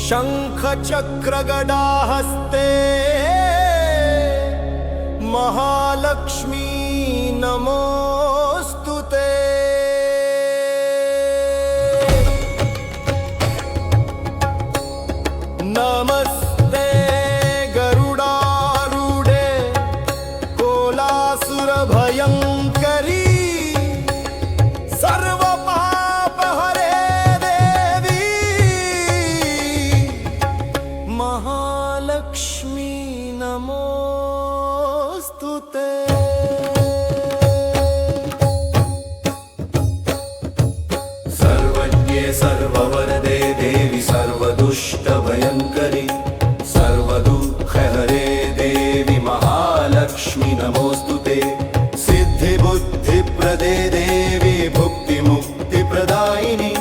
शंख चक्र गदा हस्ते महालक्ष्मी नमोस्तुते। नमस्ते गरुडारूढे कोलासुर भयंकरी सर्व पाप हरे देवी महालक्ष्मी नमोस्तुते। सर्वज्ञे सर्ववरदे देवी सर्वदुष्ट भयंकरी सर्वदुःख हरे देवी महालक्ष्मी नमोस्तुते। सिद्धि बुद्धि प्रदे देवी भुक्ति मुक्ति प्रदायिनी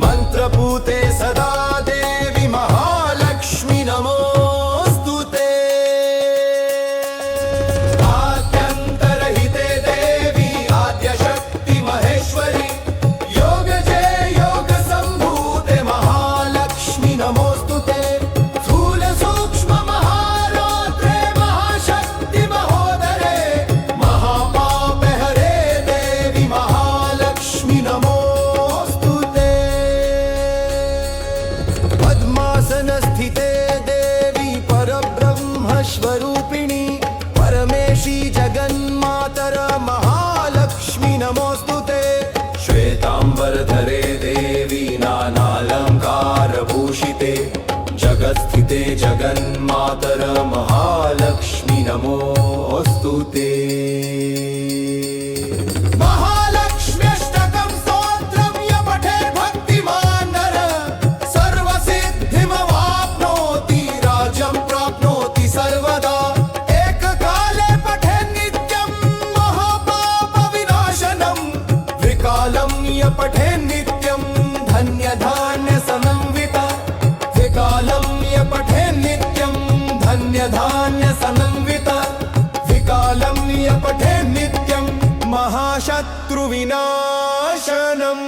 मंत्रपूते सदा देवी महालक्ष्मी नमोस्तुते। आद्यंतरहिते देवी आद्यशक्ति महेश्वरी योग जय योग संभूते महालक्ष्मी नमोस्तुते। स्थूल सूक्ष्म महारौद्रे महाशक्ति महोदरे महापाप हरे देवी महालक्ष्मी नमोस्तुते। पद्मासन स्थिते देवी परब्रह्म स्वरूपिणी परमेशी जगन्मातर महालक्ष्मी नमोस्तुते। श्वेतांबरधरे देवी नानालंकार भूषिते जगत्स्थिते जगन्मातर महालक्ष्मी नमोस्तुते। महालक्ष्म्यष्टकं स्तोत्रं य पठेत् भक्तिमान् नरः सर्वसिद्धिमवाप्नोति राज्यं प्राप्नोति सर्वदा। एककाले पठेत् नित्यं महापापविनाशनं त्रिकालं य पठेत् नित्यं धन्यधान्यसमन्विता। त्रिकालं य पठेत् नित्यं धन्यधान्यसमन्विता। त्रिकालं य पठेत् नित्यं महाशत्रुविनाशनम्।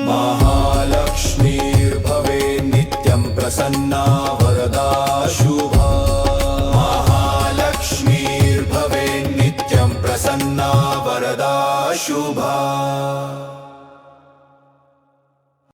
महालक्ष्मीर्भवे नित्यं प्रसन्ना